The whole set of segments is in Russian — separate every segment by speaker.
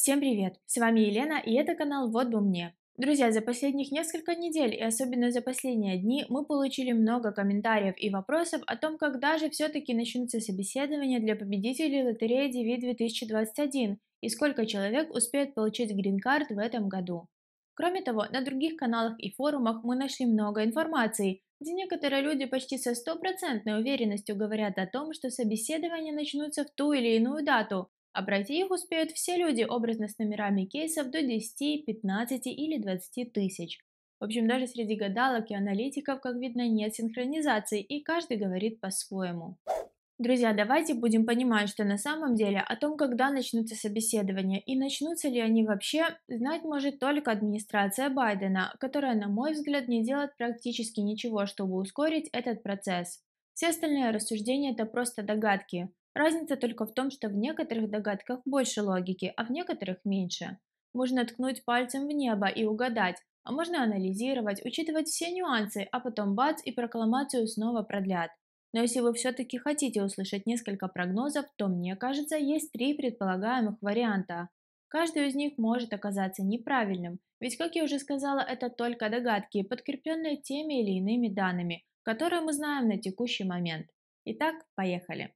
Speaker 1: Всем привет! С вами Елена, и это канал «Вот бы мне». Друзья, за последних несколько недель и особенно за последние дни мы получили много комментариев и вопросов о том, когда же все-таки начнутся собеседования для победителей лотереи DV 2021 и сколько человек успеет получить грин-карт в этом году. Кроме того, на других каналах и форумах мы нашли много информации, где некоторые люди почти со стопроцентной уверенностью говорят о том, что собеседования начнутся в ту или иную дату, а пройти их успеют все люди образно с номерами кейсов до 10, 15 или 20 тысяч. В общем, даже среди гадалок и аналитиков, как видно, нет синхронизации, и каждый говорит по-своему. Друзья, давайте будем понимать, что на самом деле о том, когда начнутся собеседования и начнутся ли они вообще, знать может только администрация Байдена, которая, на мой взгляд, не делает практически ничего, чтобы ускорить этот процесс. Все остальные рассуждения – это просто догадки. Разница только в том, что в некоторых догадках больше логики, а в некоторых меньше. Можно ткнуть пальцем в небо и угадать, а можно анализировать, учитывать все нюансы, а потом бац и прокламацию снова продлят. Но если вы все-таки хотите услышать несколько прогнозов, то, мне кажется, есть три предполагаемых варианта. Каждый из них может оказаться неправильным, ведь, как я уже сказала, это только догадки, подкрепленные теми или иными данными, которые мы знаем на текущий момент. Итак, поехали.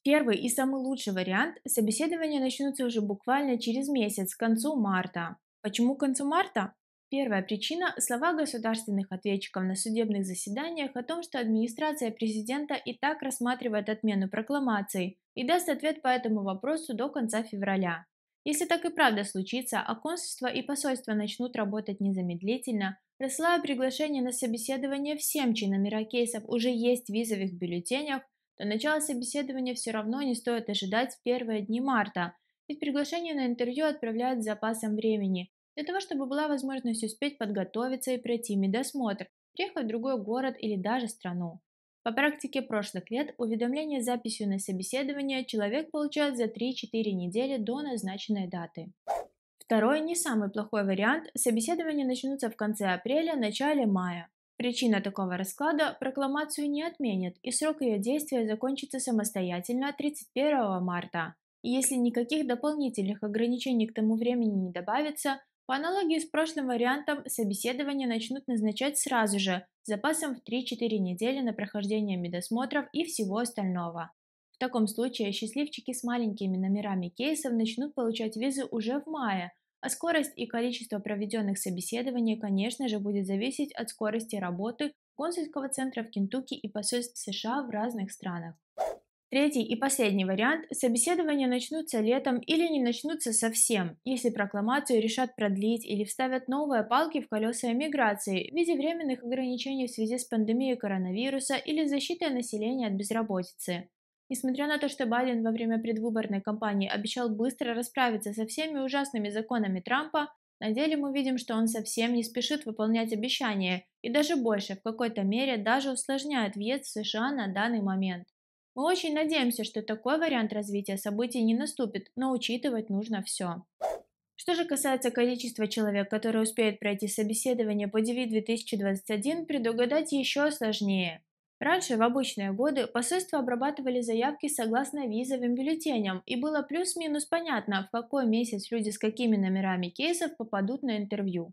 Speaker 1: Первый и самый лучший вариант – собеседования начнутся уже буквально через месяц, к концу марта. Почему к концу марта? Первая причина – слова государственных ответчиков на судебных заседаниях о том, что администрация президента и так рассматривает отмену прокламации и даст ответ по этому вопросу до конца февраля. Если так и правда случится, а консульства и посольства начнут работать незамедлительно, рассылая приглашение на собеседование всем, чьи номера кейсов уже есть в визовых бюллетенях, то начало собеседования все равно не стоит ожидать в первые дни марта, ведь приглашение на интервью отправляют с запасом времени, для того, чтобы была возможность успеть подготовиться и пройти медосмотр, приехать в другой город или даже страну. По практике прошлых лет уведомление с записью на собеседование человек получает за 3-4 недели до назначенной даты. Второй, не самый плохой вариант – собеседования начнутся в конце апреля – начале мая. Причина такого расклада – прокламацию не отменят, и срок ее действия закончится самостоятельно 31 марта. И если никаких дополнительных ограничений к тому времени не добавится, по аналогии с прошлым вариантом, собеседования начнут назначать сразу же, с запасом в 3-4 недели на прохождение медосмотров и всего остального. В таком случае счастливчики с маленькими номерами кейсов начнут получать визы уже в мае, а скорость и количество проведенных собеседований, конечно же, будет зависеть от скорости работы консульского центра в Кентукки и посольств США в разных странах. Третий и последний вариант – собеседования начнутся летом или не начнутся совсем, если прокламацию решат продлить или вставят новые палки в колеса эмиграции в виде временных ограничений в связи с пандемией коронавируса или защитой населения от безработицы. Несмотря на то, что Байден во время предвыборной кампании обещал быстро расправиться со всеми ужасными законами Трампа, на деле мы видим, что он совсем не спешит выполнять обещания и даже больше, в какой-то мере, даже усложняет въезд в США на данный момент. Мы очень надеемся, что такой вариант развития событий не наступит, но учитывать нужно все. Что же касается количества человек, которые успеют пройти собеседование по DV 2021, предугадать еще сложнее. Раньше, в обычные годы, посольства обрабатывали заявки согласно визовым бюллетеням, и было плюс-минус понятно, в какой месяц люди с какими номерами кейсов попадут на интервью.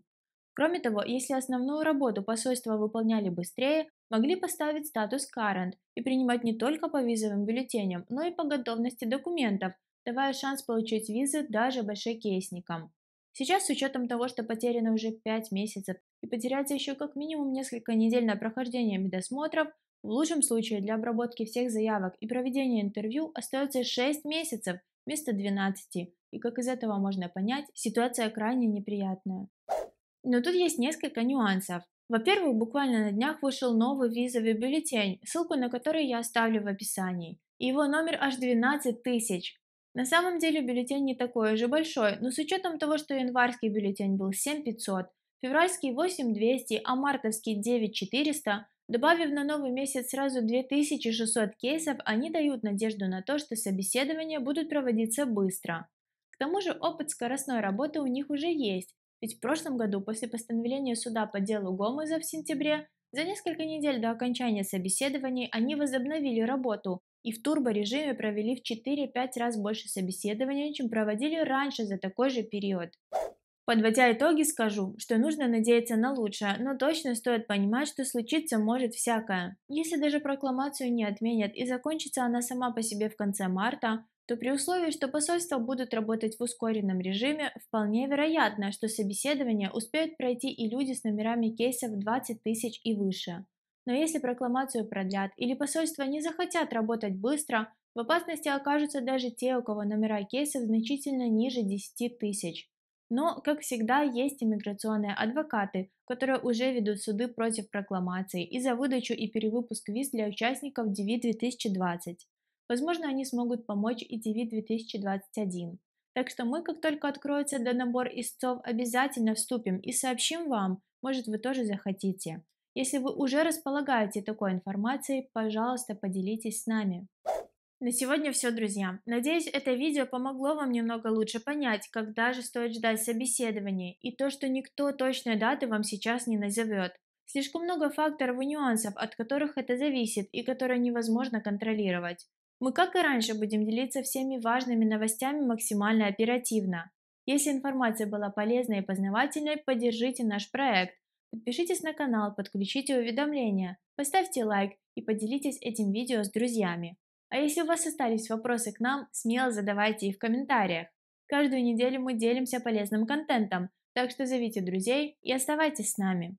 Speaker 1: Кроме того, если основную работу посольства выполняли быстрее, могли поставить статус current и принимать не только по визовым бюллетеням, но и по готовности документов, давая шанс получить визы даже большекейсникам. Сейчас, с учетом того, что потеряно уже 5 месяцев и потеряется еще как минимум несколько недель на прохождение медосмотров, в лучшем случае для обработки всех заявок и проведения интервью остается 6 месяцев вместо 12, и как из этого можно понять, ситуация крайне неприятная. Но тут есть несколько нюансов. Во-первых, буквально на днях вышел новый визовый бюллетень, ссылку на который я оставлю в описании. И его номер аж 12 тысяч. На самом деле бюллетень не такой уже большой, но с учетом того, что январский бюллетень был 7500, февральский 8200, а мартовский 9400, добавив на новый месяц сразу 2600 кейсов, они дают надежду на то, что собеседования будут проводиться быстро. К тому же опыт скоростной работы у них уже есть, Ведь в прошлом году, после постановления суда по делу Гомеза в сентябре, за несколько недель до окончания собеседований они возобновили работу и в турборежиме провели в 4-5 раз больше собеседований, чем проводили раньше за такой же период. Подводя итоги, скажу, что нужно надеяться на лучшее, но точно стоит понимать, что случиться может всякое. Если даже прокламацию не отменят и закончится она сама по себе в конце марта, то при условии, что посольства будут работать в ускоренном режиме, вполне вероятно, что собеседование успеют пройти и люди с номерами кейсов 20 тысяч и выше. Но если прокламацию продлят или посольства не захотят работать быстро, в опасности окажутся даже те, у кого номера кейсов значительно ниже 10 тысяч. Но, как всегда, есть иммиграционные адвокаты, которые уже ведут суды против прокламации и за выдачу и перевыпуск виз для участников DV-2020. Возможно, они смогут помочь и DV-2021. Так что мы, как только откроется набор истцов, обязательно вступим и сообщим вам, может вы тоже захотите. Если вы уже располагаете такой информацией, пожалуйста, поделитесь с нами. На сегодня все, друзья. Надеюсь, это видео помогло вам немного лучше понять, когда же стоит ждать собеседования, и то, что никто точной даты вам сейчас не назовет. Слишком много факторов и нюансов, от которых это зависит и которые невозможно контролировать. Мы, как и раньше, будем делиться всеми важными новостями максимально оперативно. Если информация была полезной и познавательной, поддержите наш проект. Подпишитесь на канал, подключите уведомления, поставьте лайк и поделитесь этим видео с друзьями. А если у вас остались вопросы к нам, смело задавайте их в комментариях. Каждую неделю мы делимся полезным контентом, так что зовите друзей и оставайтесь с нами.